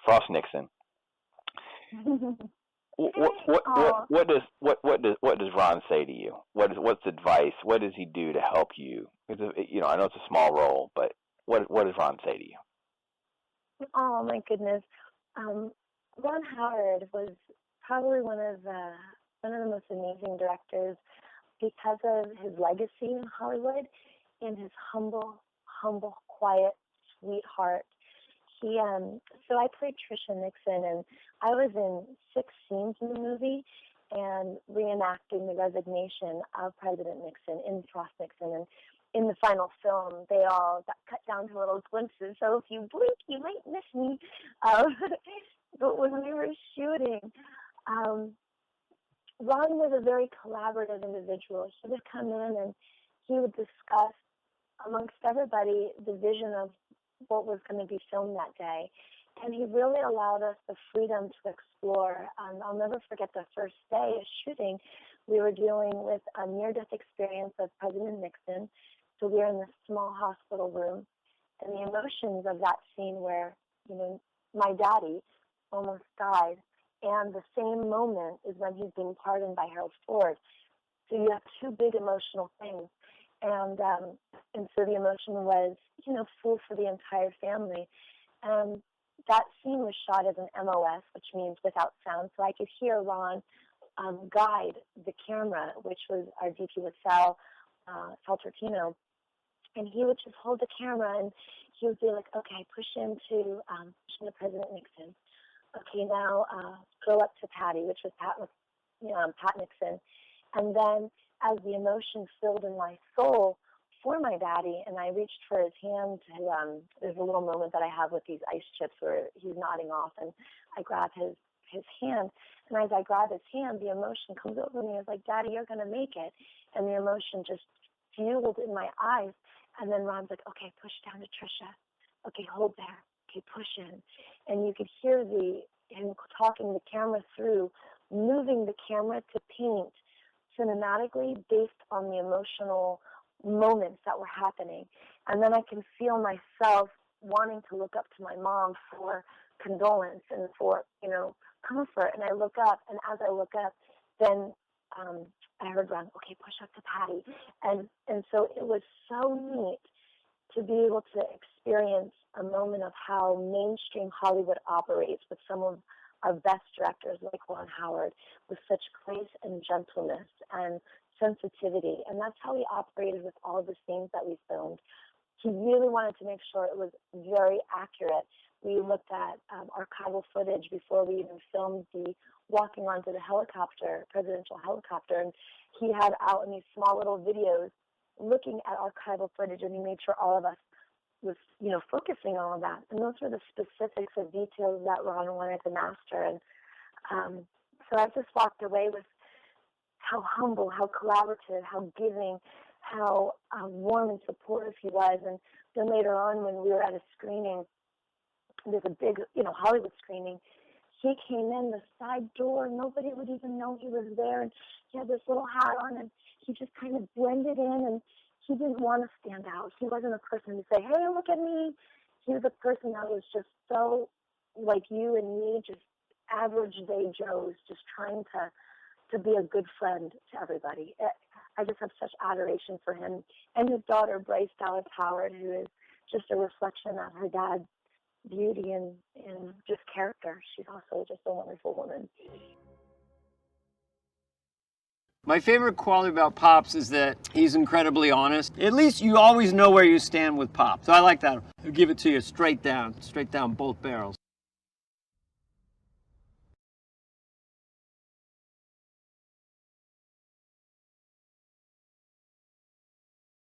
Frost Nixon. What does Ron say to you? What's advice? What does he do to help you? Because I know it's a small role, but what does Ron say to you? Oh my goodness, Ron Howard was probably one of the most amazing directors because of his legacy in Hollywood and his humble, quiet, sweetheart. So I played Tricia Nixon, and I was in 6 scenes in the movie and reenacting the resignation of President Nixon in Frost Nixon. And in the final film, they all got cut down to little glimpses. So if you blink, you might miss me. But when we were shooting, Ron was a very collaborative individual. He would come in and he would discuss amongst everybody the vision of what was going to be filmed that day. And he really allowed us the freedom to explore. I'll never forget the first day of shooting. We were dealing with a near-death experience of President Nixon. So we were in this small hospital room. And the emotions of that scene where, my daddy almost died. And the same moment is when he's being pardoned by Harold Ford. So you have 2 big emotional things. And so the emotion was, full for the entire family. And that scene was shot as an MOS, which means without sound. So I could hear Ron guide the camera, which was our DP with Sal Tortino. And he would just hold the camera and he would be like, okay, push into President Nixon. Okay, now go up to Patty, which was Pat Nixon. And then as the emotion filled in my soul for my daddy, and I reached for his hand to, there's a little moment that I have with these ice chips where he's nodding off, and I grab his hand. And as I grab his hand, the emotion comes over me. I was like, Daddy, you're going to make it. And the emotion just fueled in my eyes. And then Ron's like, okay, push down to Tricia. Okay, hold there. Okay, push in. And you could hear him talking the camera through, moving the camera to paint cinematically based on the emotional moments that were happening. And then I can feel myself wanting to look up to my mom for condolence and for, comfort. And I look up, and as I look up, then I heard Ron, okay, push up to Patty. And so it was so neat to be able to experience a moment of how mainstream Hollywood operates with some of our best directors like Ron Howard with such grace and gentleness and sensitivity. And that's how he operated with all the scenes that we filmed. He really wanted to make sure it was very accurate. We looked at archival footage before we even filmed the walking onto the helicopter, presidential helicopter, and he had out in these small little videos looking at archival footage, and he made sure all of us was, focusing on all that. And those were the specifics of details that Ron wanted to master. And so I just walked away with how humble, how collaborative, how giving, how warm and supportive he was. And then later on when we were at a screening, there's a big, Hollywood screening, he came in the side door. Nobody would even know he was there. And he had this little hat on, and he just kind of blended in, and he didn't want to stand out. He wasn't a person to say, hey, look at me. He was a person that was just so like you and me, just average day Joes, just trying to be a good friend to everybody. I just have such adoration for him. And his daughter, Bryce Dallas Howard, who is just a reflection of her dad's beauty and just character. She's also just a wonderful woman. My favorite quality about Pops is that he's incredibly honest. At least you always know where you stand with Pops. So I like that. He'll give it to you straight down both barrels.